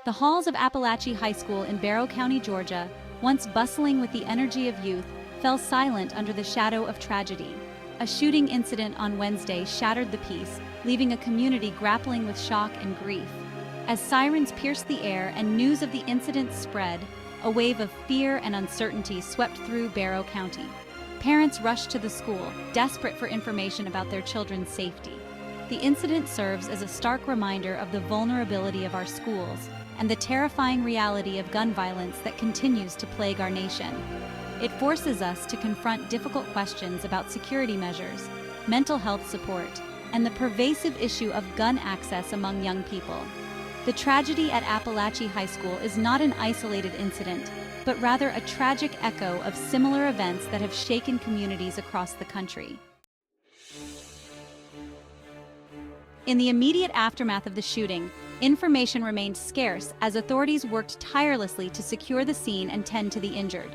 The halls of Appalachia High School in Barrow County, Georgia, once bustling with the energy of youth, fell silent under the shadow of tragedy. A shooting incident on Wednesday shattered the peace, leaving a community grappling with shock and grief. As sirens pierced the air and news of the incident spread, a wave of fear and uncertainty swept through Barrow County. Parents rushed to the school, desperate for information about their children's safety. The incident serves as a stark reminder of the vulnerability of our schools and the terrifying reality of gun violence that continues to plague our nation. It forces us to confront difficult questions about security measures, mental health support, and the pervasive issue of gun access among young people. The tragedy at Appalachia High School is not an isolated incident, but rather a tragic echo of similar events that have shaken communities across the country. In the immediate aftermath of the shooting, information remained scarce as authorities worked tirelessly to secure the scene and tend to the injured.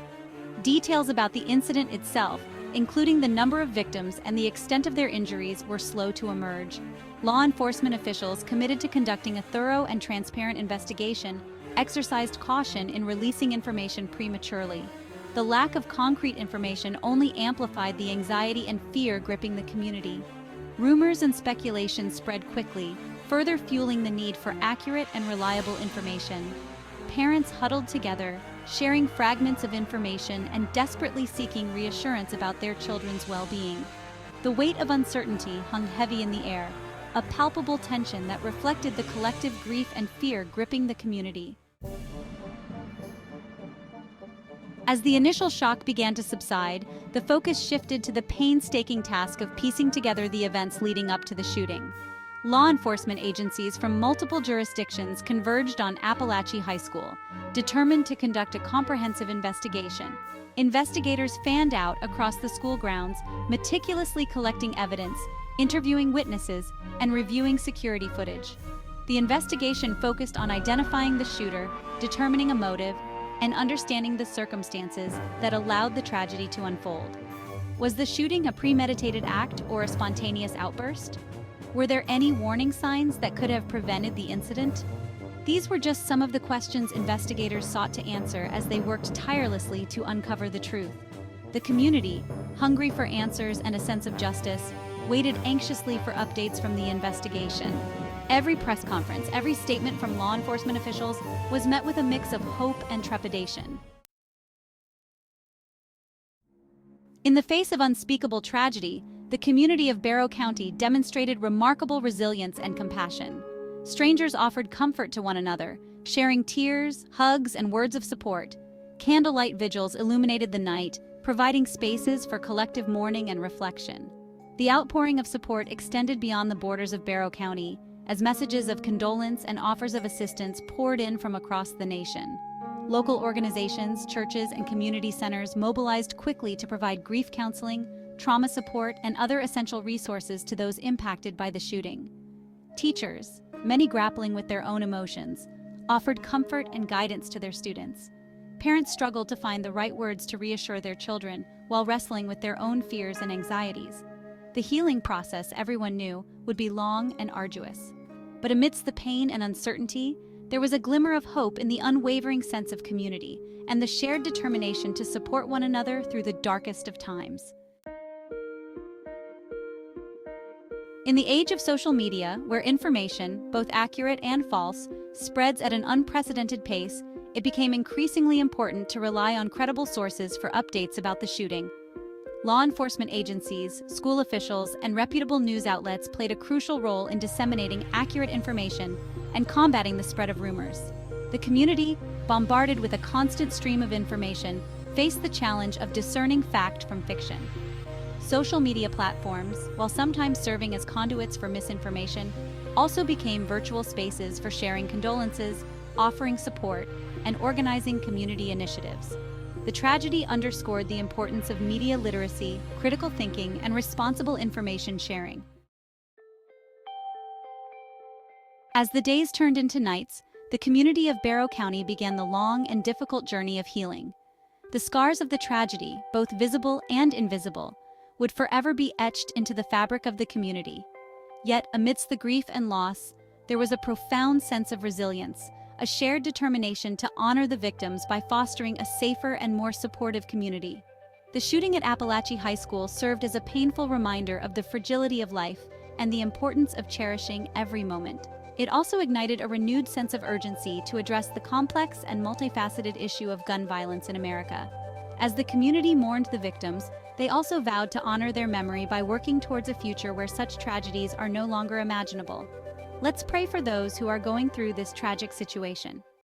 Details about the incident itself, including the number of victims and the extent of their injuries, were slow to emerge. Law enforcement officials committed to conducting a thorough and transparent investigation exercised caution in releasing information prematurely. The lack of concrete information only amplified the anxiety and fear gripping the community. Rumors and speculation spread quickly, further fueling the need for accurate and reliable information. Parents huddled together, sharing fragments of information and desperately seeking reassurance about their children's well-being. The weight of uncertainty hung heavy in the air, a palpable tension that reflected the collective grief and fear gripping the community. As the initial shock began to subside, the focus shifted to the painstaking task of piecing together the events leading up to the shooting. Law enforcement agencies from multiple jurisdictions converged on Appalachia High School, determined to conduct a comprehensive investigation. Investigators fanned out across the school grounds, meticulously collecting evidence, interviewing witnesses, and reviewing security footage. The investigation focused on identifying the shooter, determining a motive, and understanding the circumstances that allowed the tragedy to unfold. Was the shooting a premeditated act or a spontaneous outburst? Were there any warning signs that could have prevented the incident? These were just some of the questions investigators sought to answer as they worked tirelessly to uncover the truth. The community, hungry for answers and a sense of justice, waited anxiously for updates from the investigation. Every press conference, every statement from law enforcement officials was met with a mix of hope and trepidation. In the face of unspeakable tragedy, the community of Barrow County demonstrated remarkable resilience and compassion. Strangers offered comfort to one another, sharing tears, hugs, and words of support. Candlelight vigils illuminated the night, providing spaces for collective mourning and reflection. The outpouring of support extended beyond the borders of Barrow County, as messages of condolence and offers of assistance poured in from across the nation. Local organizations, churches, and community centers mobilized quickly to provide grief counseling, trauma support, and other essential resources to those impacted by the shooting. Teachers, many grappling with their own emotions, offered comfort and guidance to their students. Parents struggled to find the right words to reassure their children while wrestling with their own fears and anxieties. The healing process, everyone knew, would be long and arduous. But amidst the pain and uncertainty, there was a glimmer of hope in the unwavering sense of community and the shared determination to support one another through the darkest of times. In the age of social media, where information, both accurate and false, spreads at an unprecedented pace, it became increasingly important to rely on credible sources for updates about the shooting. Law enforcement agencies, school officials, and reputable news outlets played a crucial role in disseminating accurate information and combating the spread of rumors. The community, bombarded with a constant stream of information, faced the challenge of discerning fact from fiction. Social media platforms, while sometimes serving as conduits for misinformation, also became virtual spaces for sharing condolences, offering support, and organizing community initiatives. The tragedy underscored the importance of media literacy, critical thinking, and responsible information sharing. As the days turned into nights, the community of Barrow County began the long and difficult journey of healing. The scars of the tragedy, both visible and invisible, would forever be etched into the fabric of the community. Yet, amidst the grief and loss, there was a profound sense of resilience, a shared determination to honor the victims by fostering a safer and more supportive community. The shooting at Apalachee High School served as a painful reminder of the fragility of life and the importance of cherishing every moment. It also ignited a renewed sense of urgency to address the complex and multifaceted issue of gun violence in America. As the community mourned the victims, they also vowed to honor their memory by working towards a future where such tragedies are no longer imaginable. Let's pray for those who are going through this tragic situation.